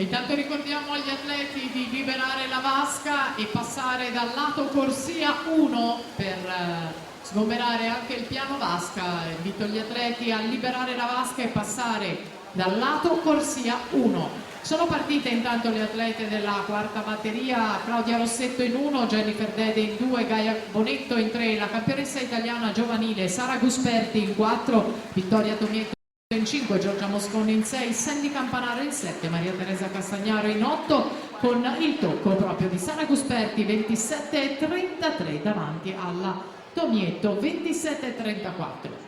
Intanto ricordiamo agli atleti di liberare la vasca e passare dal lato corsia 1 per sgomberare anche il piano vasca. Invito gli atleti a liberare la vasca e passare dal lato corsia 1. Sono partite intanto le atlete della quarta batteria: Claudia Rossetto in 1, Jennifer Dede in 2, Gaia Bonetto in 3, la campionessa italiana giovanile Sara Gusperti in 4, Vittoria Tomietto in 5, Giorgia Mosconi in 6, Sandy Campanaro in 7, Maria Teresa Castagnaro in 8, con il tocco proprio di Sara Gusperti 27,33 davanti alla Tomietto 27,34.